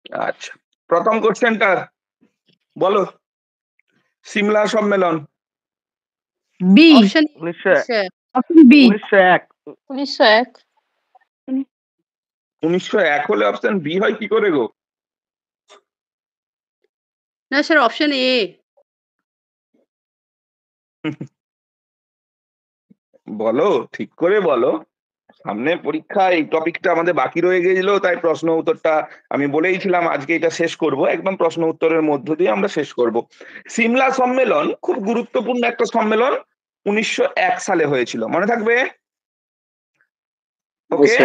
আচ্ছা, প্রথম কোশ্চেনটা বলো। সিমলা সম্মেলন বি। Option 1901 option B. 1901 1901 1901 হলে অপশন বি হয় কি করে গো? না স্যার অপশন এ। বলো, ঠিক করে বলো। সামনে পরীক্ষা, এই টপিকটা আমাদের বাকি রয়ে গেছিল, তাই প্রশ্ন উত্তরটা আমি বলেইছিলাম আজকে এটা শেষ করব, একদম প্রশ্ন উত্তরের মধ্য দিয়ে আমরা শেষ করব। সিমলা সম্মেলন খুব গুরুত্বপূর্ণ একটা সম্মেলন, 1901 সালে হয়েছিল, মনে থাকবে? ওকে।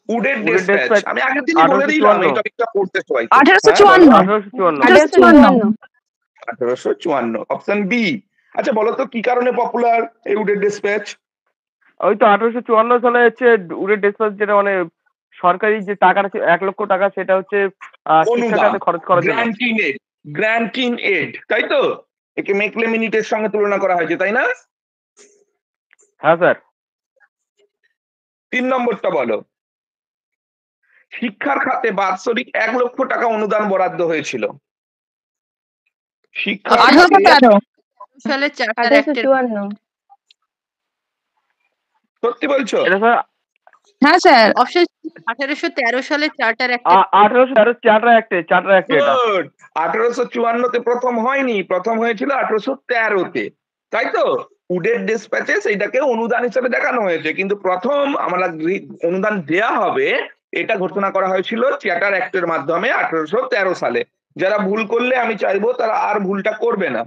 উডের ডিসপ্যাচ, dispatch আমি আগের দিনই বলে দিলাম এই 1854 টপিকটা পড়তে সবাই। 1854। 1854 অপশন বি। আচ্ছা বলো তো কি কারণে পপুলার এই উডের ডিসপ্যাচ? ওই তো 1854 সালে হচ্ছে উডের ডিসপ্যাচ, যেটা মানে সরকারি যে টাকাটা 1 লক্ষ টাকা, সেটা হচ্ছে শিক্ষার খাতে খরচ করার জন্য। গ্র্যান্টিন এড, তাই তো? একে মেকলে মিনিটের সঙ্গে তুলনা করা হয়েছে, তাই না? হ্যাঁ স্যার। 3 নম্বরটা বলো। শিক্ষার খাতে বাৎসরিক 1 লক্ষ টাকা অনুদান বরাদ্দ হয়েছিল। শিক্ষার খাতে 1813 সালে চার্টার অ্যাক্টের 1854 সত্যি বলছো? এটা স্যার হ্যাঁ স্যার। অপশন 1813 সালে চার্টার অ্যাক্টের 1813 চার্টার অ্যাক্টে এটা। গুড। 1854 প্রথম হয়নি, প্রথম হয়েছিল 1813-তে, তাই তো? উডের ডিসপ্যাচে সেইটাকে অনুদান হিসেবে দেখানো হয়েছে, কিন্তু প্রথম আমরা অনুদান দেয়া হবে এটা ঘোষণা করা হয়েছিল চার্টার অ্যাক্টের মাধ্যমে 1813 সালে। যারা ভুল করলে আমি চাইবো তারা আর ভুলটা করবে না।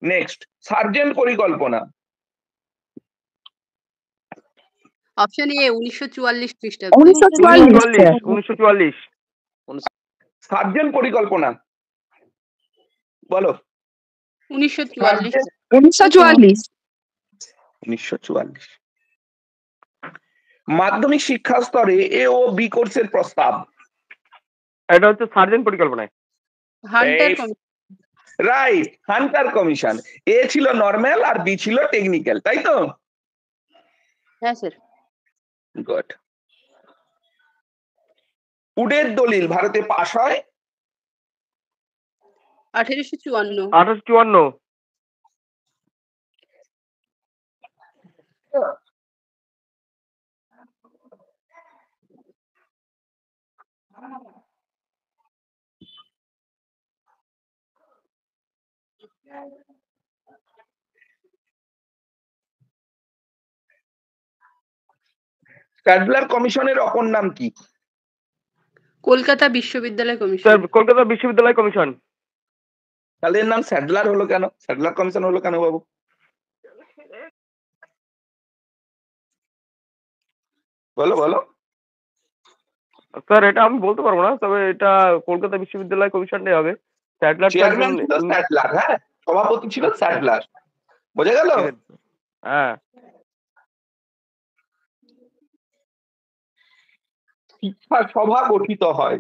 নেক্সট, সার্জেন্ট পরিকল্পনা। অপশন এ 1944 খ্রিস্টাব্দে 1944। সার্জেন্ট পরিকল্পনা বলো। 1944 1944। মাধ্যমিক শিক্ষা স্তরে এ ও বি কোর্সের প্রস্তাব। এটা হচ্ছে সার্জেন্ট পরিকল্পনায়। Hunter right, Hunter commission. A ছিল নরমাল আর বি ছিল টেকনিক্যাল, তাই তো? হ্যাঁ স্যার। গুড। উডের দলিল ভারতে পাশ হয় 1854 1854। স্যাডলার কমিশনের অপর নাম কি? কলকাতা বিশ্ববিদ্যালয় কমিশন। স্যার কলকাতা বিশ্ববিদ্যালয় কমিশন। তাহলে এর নাম স্যাডলার হলো কেন? স্যাডলার কমিশন হলো কেন বাবু? বলো বলো। স্যার এটা আমি বলতে পারবো না, তবে এটা কলকাতা বিশ্ববিদ্যালয় কমিশনটাই হবে। স্যাডলার চেয়ারম্যান ছিল স্যাডলার, হ্যাঁ, সভাপতি ছিল স্যাডলার, বোঝা গেল? হ্যাঁ। শিক্ষা সভা গঠিত হয়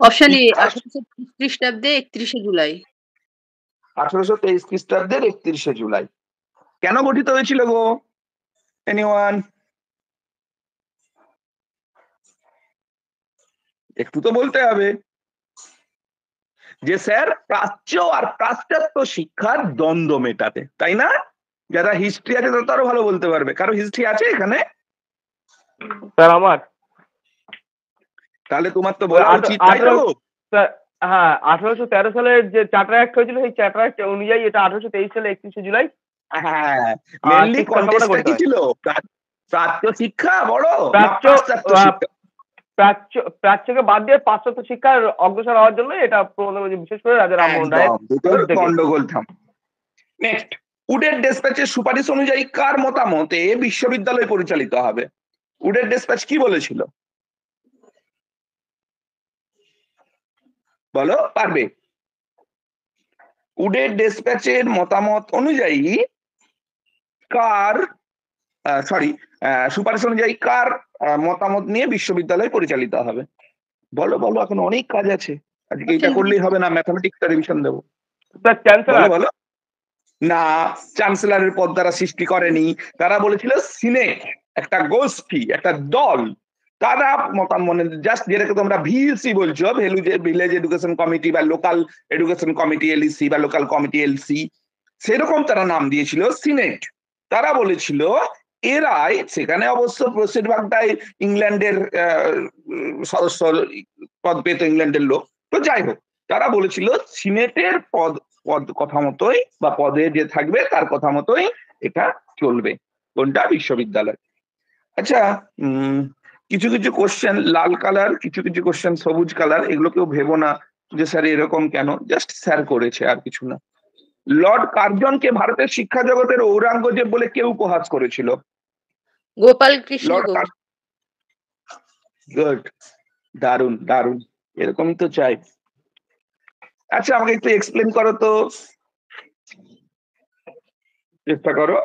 অপশন এ 1823 খ্রিস্টাব্দে 31শে জুলাই। 1823 খ্রিস্টাব্দের 31শে জুলাই। কেন গঠিত হয়েছিল গো? এনিওয়ান? একটু তো বলতে হবে যে স্যার প্রাচ্য আর পাশ্চাত্য শিক্ষার দ্বন্দ্ব মেটাতে, তাই না? যারা হিস্ট্রি আছে তারা তো আরো ভালো বলতে পারবে। কারো হিস্ট্রি আছে এখানে? স্যার আমার। তাহলে তোমার তো বলা উচিত, তাই তো? স্যার হ্যাঁ, 1813 সালের যে চার্টার অ্যাক্ট হয়েছিল, সেই চার্টার অ্যাক্ট অনুযায়ী এটা 1823 সালে 31শে জুলাই। হ্যাঁ, মেইনলি কনটেক্সটটা কি ছিল? প্রাচ্য শিক্ষা বড় না পাশ্চাত্য শিক্ষা? প্রাচ্যকে বাদ দিয়ে পাশ্চাত্য শিক্ষার অগ্রসর হওয়ার জন্য এটা বিশেষ করে রাজা রামমোহন রায়ের গন্ডগোল থাম। নেক্সট, উডের ডিসপ্যাচের সুপারিশ অনুযায়ী কার মতামতে বিশ্ববিদ্যালয় পরিচালিত হবে? উডের ডিসপ্যাচ কি বলেছিল বলো, পারবে? উডের ডিসপ্যাচের মতামত অনুযায়ী কার সুপারিশ অনুযায়ী কার মতামত নিয়ে বিশ্ববিদ্যালয় পরিচালিত হবে? বলো বলো, এখন অনেক কাজ আছে, আজকে এটা করলেই হবে না, ম্যাথমেটিক্সটা রিভিশন দেবো। বলো বলো। না, চ্যান্সেলরের পদ দ্বারা সৃষ্টি করেনি, তারা বলেছিল সিনেট। একটা গোষ্ঠী, একটা দল, তারা মানে জাস্ট যেটাকে তোমরা ভিএলসি বলছো, ভিলেজ এডুকেশন কমিটি বা লোকাল এডুকেশন কমিটি এলইসি বা লোকাল কমিটি এলসি, সেরকম তারা নাম দিয়েছিল সিনেট। তারা বলেছিল এরাই, সেখানে অবশ্য বেশিরভাগটাই ইংল্যান্ডের সদস্য পদ পেত, ইংল্যান্ডের লোক, তো যাই হোক, তারা বলেছিল সিনেটের পদ কথা মতোই বা পদে যে থাকবে তার কথা মতোই এটা চলবে, কোনটা? বিশ্ববিদ্যালয়। আচ্ছা, কিছু কিছু কোশ্চেন লাল কালার, কিছু কিছু কোশ্চেন সবুজ কালার, এগুলো কেউ ভেবো না যে স্যার এরকম কেন, জাস্ট স্যার করেছে, আর কিছু না। লর্ড কার্জনকে ভারতের শিক্ষা জগতের ঔরঙ্গজেব বলে কে উপহাস করেছিল? গোপাল কৃষ্ণ লর্ড গোখ। গুড, দারুন দারুন, এরকমই তো চাই। আচ্ছা, আমাকে একটু এক্সপ্লেন করো তো, চেষ্টা করো,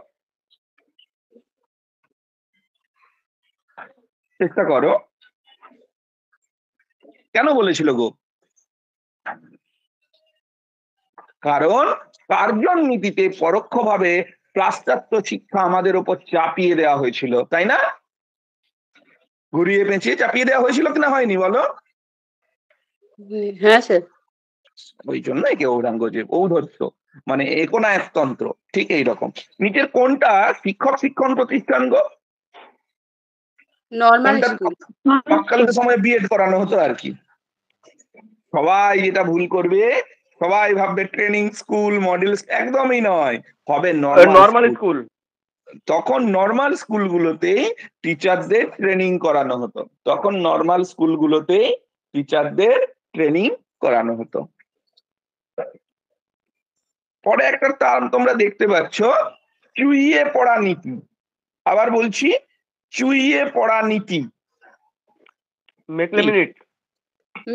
চেষ্টা করো, কেন বলেছিল গো? কারণ কার্জন নীতিতে পরোক্ষভাবে পাশ্চাত্য শিক্ষা আমাদের উপর চাপিয়ে দেওয়া হয়েছিল, তাই না? ঘুরিয়ে পেঁচিয়ে চাপিয়ে দেওয়া হয়েছিল কিনা, হয়নি বলো? হ্যাঁ স্যার। ওই জন্য একে ঔরঙ্গজেব, ঔদ্ধত্য মানে একনায়কতন্ত্র, ঠিক এইরকম। নিচের কোনটা শিক্ষক শিক্ষণ প্রতিষ্ঠান গো? নর্মাল কোনটা স্কুল। তৎকালীন সময়ে বিএড করানো হতো আর কি। সবাই এটা ভুল করবে, সবাই ভাববে ট্রেনিং স্কুল, মডেল, একদমই নয়, হবে নর্মাল স্কুল। তখন নর্মাল স্কুলগুলোতেই টিচারদের ট্রেনিং করানো হতো, তখন নর্মাল স্কুলগুলোতেই টিচারদের ট্রেনিং করানো হতো। পরে একটা টার্ম তোমরা দেখতে পাচ্ছ, চুইয়ে পড়া নীতি। আবার বলছি, চুইয়ে পড়া নীতি। Macaulay minute.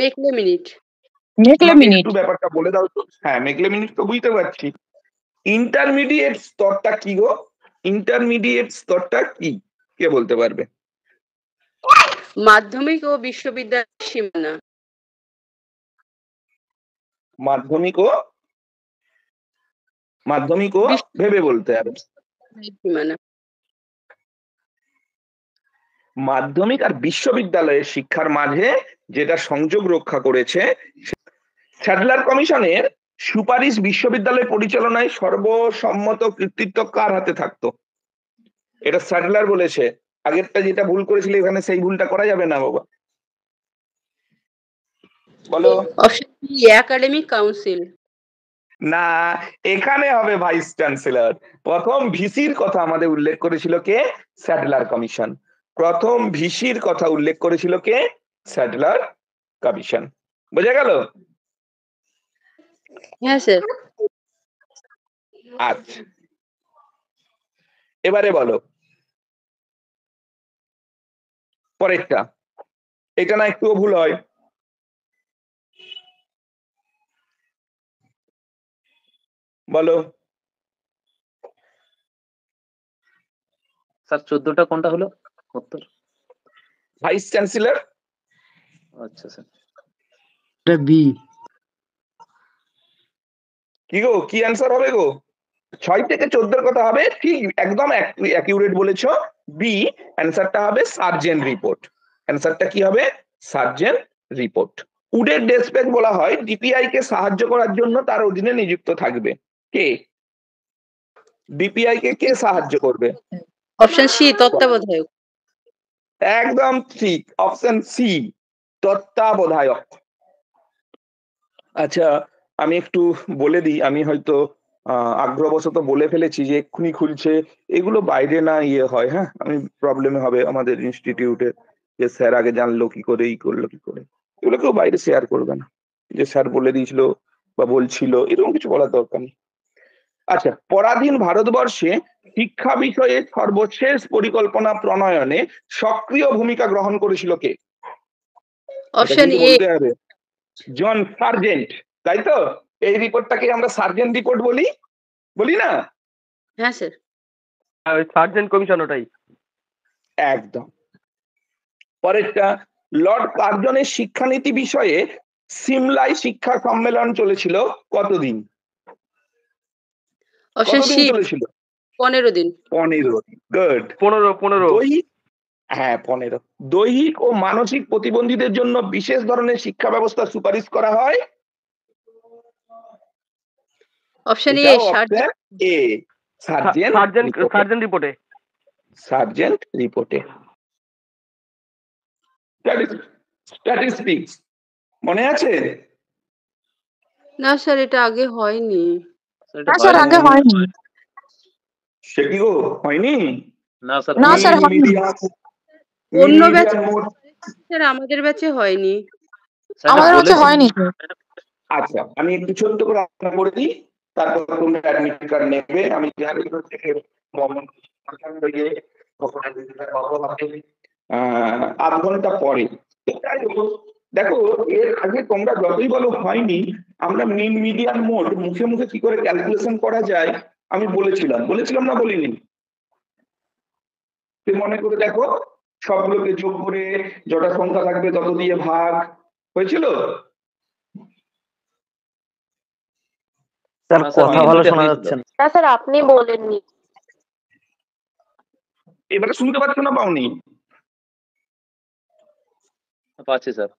Macaulay minute. Macaulay minute. একটু ব্যাপারটা বলে দাও তো। হ্যাঁ, মেকলে মিনিট তো বুঝতে পারছি। ইন্টারমিডিয়েট স্তরটা কি গো? ইন্টারমিডিয়েট স্তরটা কি, কে বলতে পারবে? মাধ্যমিক ও বিশ্ববিদ্যালয়ের সীমানা। মাধ্যমিক ও ভেবে বলতে হবে। সীমানা। মাধ্যমিক আর বিশ্ববিদ্যালয়ের শিক্ষার মাঝে যেটা সংযোগ রক্ষা করেছে, স্যাডলার কমিশনের সুপারিশ বিশ্ববিদ্যালয় পরিচালনায় সর্বসম্মত কর্তৃত্ব কার হাতে থাকতো? এটা স্যাডলার বলেছে। আগেরটা যেটা ভুল করেছিল এখানে সেই ভুলটা করা যাবে না বাবা, বলো। Option B academic council. না, এখানে হবে ভাইস চ্যান্সেলর। প্রথম ভিসির কথা আমাদের উল্লেখ করেছিল কে? Sadler commission. প্রথম ভিসির কথা উল্লেখ করেছিল কে? Sadler commission. বোঝা গেল? হ্যাঁ স্যার। আচ্ছা, এবারে বলো পরেরটা। এটা না একটুও ভুল হয়। বলো স্যার 14টা কোনটা হলো উত্তর? Vice chancellor. আচ্ছা স্যার, এটা বি। কি গো, কি অ্যান্সার হবে গো? 6 থেকে 14 কথা হবে, ঠিক একদম অ্যাকিউরেট বলেছো। বি, অ্যান্সারটা হবে সার্জেন্ট রিপোর্ট। অ্যান্সারটা কি হবে? Sergeant report. উডের ডেসপ্যাচ বলা হয় ডিপিআই কে সাহায্য করার জন্য তার অধীনে নিযুক্ত থাকবে কে? ডিপিআই কে সাহায্য করবে? অপশন সি তত্ত্বাবধায়ক। একদম ঠিক, অপশন সি তত্ত্বাবধায়ক। আচ্ছা, আমি একটু বলে দিই, আমি হয়তো আগ্রহবশত বলে ফেলেছি যে এক্ষুনি খুলছে, এগুলো বাইরে না হয়, হ্যাঁ, আমি প্রবলেমে হবে আমাদের ইনস্টিটিউটে, যে স্যার আগে জানলো কি করে, ই করলো কি করে, এগুলো কেউ বাইরে শেয়ার করবে না, যে স্যার বলে দিয়েছিল বা বলছিল, এরকম কিছু বলার দরকার নেই। আচ্ছা, পরাধীন ভারতবর্ষে শিক্ষা বিষয়ে সর্বশেষ পরিকল্পনা প্রণয়নে সক্রিয় ভূমিকা গ্রহণ করেছিল কে? অপশন এ বলতে হবে জন সার্জেন্ট, তাই তো? এই রিপোর্টটাকে আমরা সার্জেন্ট রিপোর্ট বলি না? হ্যাঁ স্যার। সার্জেন্ট কমিশন ওটাই। একদম। পরেরটা, লর্ড কার্জনের শিক্ষানীতি বিষয়ে সিমলায় শিক্ষা সম্মেলন চলেছিল কতদিন? অপশন সি চলেছিল? 15 দিন। 15 দিন। গুড। 15 দৈহিক, হ্যাঁ 15। দৈহিক ও মানসিক প্রতিবন্ধীদের জন্য বিশেষ ধরনের শিক্ষা ব্যবস্থা সুপারিশ করা হয়। অপশন এ এটাও sergeant. Option A, sergeant sergeant রিপোর্টে। সার্জেন্ট রিপোর্টে। স্ট্যাটিস্টিক্স মনে আছে? না স্যার, এটা আগে হয়নি। এটা না স্যার, আগে হয়নি। সে কি গো, হয়নি? না স্যার না স্যার, হয়নি। অন্য ব্যাচে স্যার, আমাদের ব্যাচে হয়নি। আমাদের হচ্ছে হয়নি। আচ্ছা, আমি একটু ছোট্ট করে আলোচনা করে দিই, তারপর তোমরা অ্যাডমিট কার্ড নেবে। আমি জানি থেকে আধ ঘন্টা পরে। দেখো, এর আগে তোমরা যতই বলো হয়নি, আমরা মিন মিডিয়ান মোড মুখে মুখে কি করে ক্যালকুলেশন করা যায় আমি বলেছিলাম না বলিনি? মনে করে দেখো, সবগুলোকে যোগ করে যটা সংখ্যা থাকবে তত দিয়ে ভাগ হয়েছিল। স্যার কথা ভালো শোনা যাচ্ছে না। না স্যার, আপনি বলেননি। এবারে শুনতে পাচ্ছ না, পাওনি? পাচ্ছি স্যার।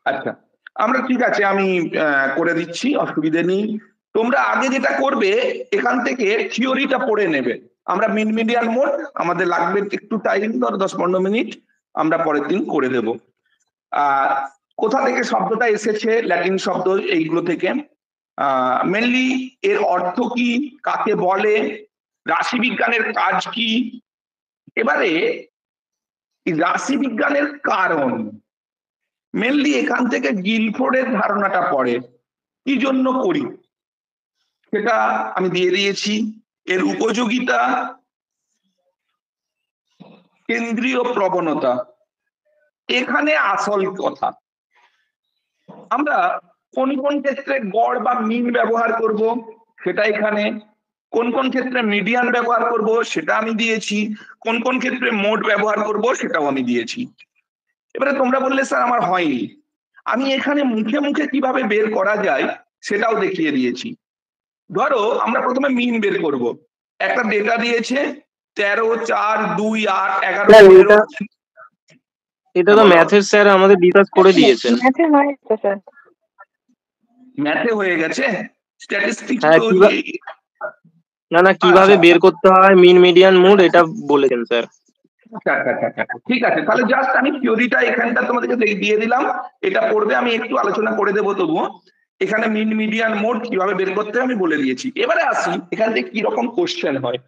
আচ্ছা, আমরা ঠিক আছে, আমি করে দিচ্ছি, অসুবিধে নেই। তোমরা আগে যেটা করবে, এখান থেকে থিওরিটা পড়ে নেবে। আমরা মিন মিডিয়ান মোড, আমাদের লাগবে একটু টাইম, ধর 10-15 মিনিট, আমরা পরের দিন করে দেব। কোথা থেকে শব্দটা এসেছে, ল্যাটিন শব্দ, এইগুলো থেকে। মেনলি এর অর্থ কি, কাকে বলে, রাশিবিজ্ঞানের কাজ কি। এবারে রাশিবিজ্ঞানের কারণ, মেনলি এখান থেকে গিলফোর্ডের ধারণাটা পড়ে, কি জন্য করি সেটা আমি দিয়ে দিয়েছি। এর উপযোগিতা, কেন্দ্রীয় প্রবণতা, এখানে আসল কথা। আমরা কোন কোন ক্ষেত্রে গড় বা মিন ব্যবহার করব সেটা এখানে, কোন কোন ক্ষেত্রে মিডিয়ান ব্যবহার করব সেটা আমি দিয়েছি, কোন কোন ক্ষেত্রে মোড ব্যবহার করব সেটাও আমি দিয়েছি। এবারে তোমরা বললে স্যার আমার হয়নি, আমি এখানে মুখে মুখে কিভাবে বের করা যায় সেটাও দেখিয়ে দিয়েছি। ধরো আমরা প্রথমে মিন বের করব। একটা ডেটা দিয়েছে 13, 4, 2, 8, 11। এটা তো ম্যাথের স্যার আমাদের ডিসকাস করে দিয়েছেন। ম্যাথে হয়েছে স্যার। ম্যাথে হয়ে গেছে, স্ট্যাটিস্টিক্স হ্যাঁ, তো না কিভাবে বের করতে হয় মিন মিডিয়ান মোড এটা বলেছেন স্যার। ঠিক আছে, তাহলে জাস্ট আমি থিওরিটা এখানটা তোমাদেরকে দিয়ে দিলাম, এটা পড়বে, আমি একটু আলোচনা করে দেবো তবুও। এখানে মিন মিডিয়ান মোড কিভাবে বের করতে আমি বলে দিয়েছি। এবারে আসি এখান থেকে কি রকম কোশ্চেন হয়।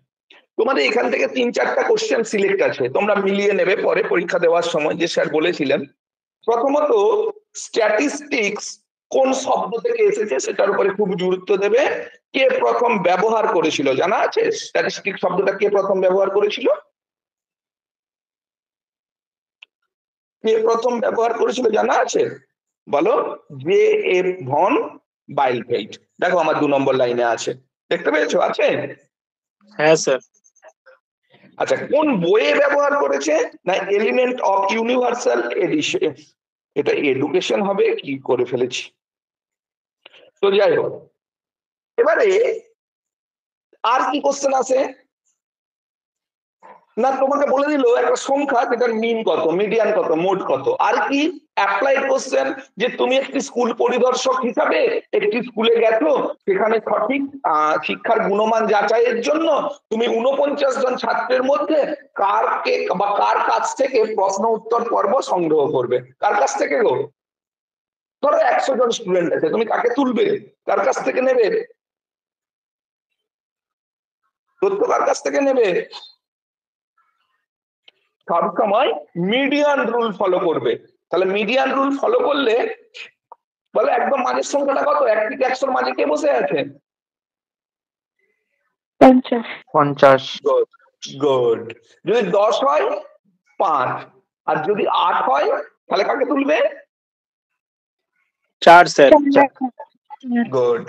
তোমাদের এখান থেকে 3-4টা কোশ্চেন সিলেক্ট আছে, তোমরা মিলিয়ে নেবে পরে পরীক্ষা দেওয়ার সময়, যে স্যার বলেছিলেন। প্রথমত, স্ট্যাটিস্টিক্স কোন শব্দ থেকে এসেছে সেটার উপরে খুব গুরুত্ব দেবে। কে প্রথম ব্যবহার করেছিল জানা আছে? স্ট্যাটিস্টিক্স শব্দটা কে প্রথম ব্যবহার করেছিল? কে প্রথম ব্যবহার করেছিল জানা আছে? বলো। J.F. ভন বাইলফেল্ড। দেখো আমার 2 নম্বর লাইনে আছে, দেখতে পেয়েছো? আছে? হ্যাঁ স্যার। আচ্ছা, কোন বইয়ে ব্যবহার করেছে? না, এলিমেন্ট অফ ইউনিভার্সাল এডিশন। এটা এডুকেশন হবে, কি করে ফেলেছি। তো যাই হোক, এবারে আর কি কোশ্চেন আছে না, তোমাকে বলে দিল একটা সংখ্যা যেটার মিন কত, মিডিয়ান কত, মোড কত। আর কি অ্যাপ্লাইড কোশ্চেন, যে তুমি একটি স্কুল পরিদর্শক হিসাবে একটি স্কুলে গেছো, সেখানে সঠিক শিক্ষার গুণমান যাচাইয়ের জন্য তুমি 49 জন ছাত্রের মধ্যে কার কাছ থেকে প্রশ্ন উত্তর পর্ব সংগ্রহ করবে। কার কাছ থেকে গো? ধরো 100 জন স্টুডেন্ট আছে, তুমি কাকে তুলবে? কার কাছ থেকে নেবে তথ্য? কার কাছ থেকে নেবে? সবসময় মিডিয়ান রুল ফলো করবে। তাহলে মিডিয়ান রুল ফলো করলে বলে একদম মাঝের সংখ্যাটা কত? 1 থেকে 100 মাঝে কে বসে আছে? 50। গুড। যদি 10 হয় 5, আর যদি 8 হয় তাহলে কাকে তুলবে? 4 স্যার। গুড।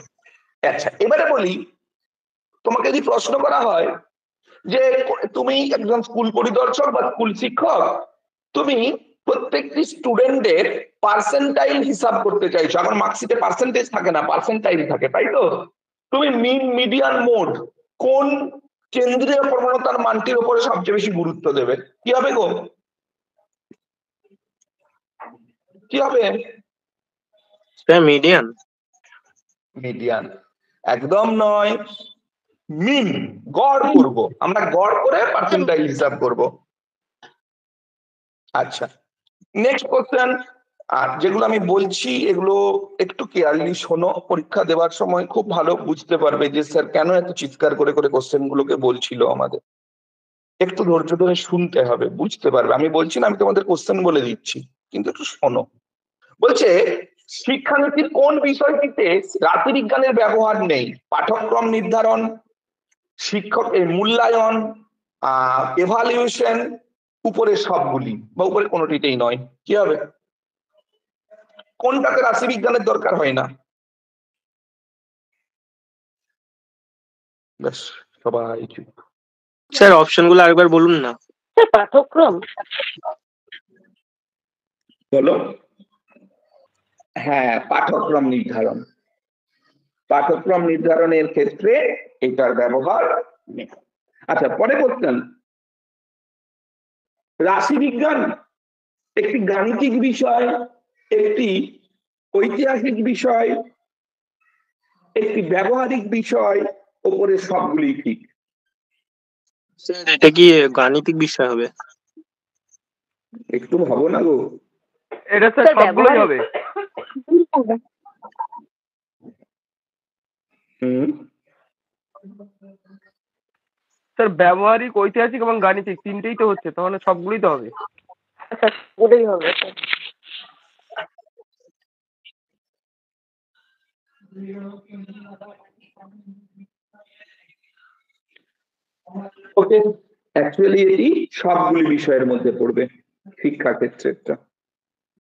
আচ্ছা, এবারে বলি, তোমাকে যদি প্রশ্ন করা হয় যে তুমি একজন স্কুল পরিদর্শক বা স্কুল শিক্ষক, তুমি প্রত্যেকটি স্টুডেন্টের পার্সেন্টাইল হিসাব করতে চাইছো। আমার মার্কশিটে পার্সেন্টেজ থাকে না, পার্সেন্টাইল থাকে, তাই তো? তুমি মিন মিডিয়ান মোড কোন কেন্দ্রীয় প্রবণতার মানটির উপরে সবচেয়ে বেশি গুরুত্ব দেবে? কি হবে গো? কি হবে? মিডিয়ান। মিডিয়ান একদম নয়, মিন, গড় করব আমরা, গড় করে পার্সেন্টাইল হিসাব করব। আচ্ছা, নেক্সট কোশ্চেন। আর যেগুলো আমি বলছি এগুলো একটু কেয়ারলি শোনো, পরীক্ষা দেওয়ার সময় খুব ভালো বুঝতে পারবে যে স্যার কেন এত চিৎকার করে করে কোশ্চেন গুলোকে বলছিল আমাদের। একটু ধৈর্য ধরে শুনতে হবে, বুঝতে পারবে। আমি বলছি না, আমি তোমাদের কোশ্চেন বলে দিচ্ছি, কিন্তু একটু শোনো। বলছে শিক্ষানীতির কোন বিষয়টিতে রাশিবিজ্ঞানের ব্যবহার নেই? পাঠ্যক্রম নির্ধারণ, শিক্ষকের মূল্যায়ন, এভালুয়েশন, উপরে সবগুলি বা উপরে কোনোটিতেই নয়। কি হবে? কোনটাতে রাশিবিজ্ঞানের দরকার হয় না? ব্যাস, সবাই চুপ। স্যার অপশন গুলো আরেকবার বলুন না। পাঠ্যক্রম। বলো। হ্যাঁ, পাঠ্যক্রম নির্ধারণ। পাঠ্যক্রম নির্ধারণের ক্ষেত্রে এটার ব্যবহার নেই। আচ্ছা, পরে কোশ্চেন। রাশিবিজ্ঞান একটি গাণিতিক বিষয়, একটি ঐতিহাসিক বিষয়, একটি ব্যবহারিক বিষয়, ওপরে সবগুলি ঠিক। স্যার এটা কি গাণিতিক বিষয় হবে? একটু ভাবো না গো। এটা স্যার সবগুলোই হবে। স্যার ব্যবহারিক, ঐতিহাসিক এবং গাণিতিক তিনটেই তো হচ্ছে, তাহলে সবগুলোই তো হবে। আচ্ছা, ওটাই হবে স্যার। ওকে, অ্যাকচুয়ালি এটি সবগুলি বিষয়ের মধ্যে পড়বে শিক্ষা ক্ষেত্রে।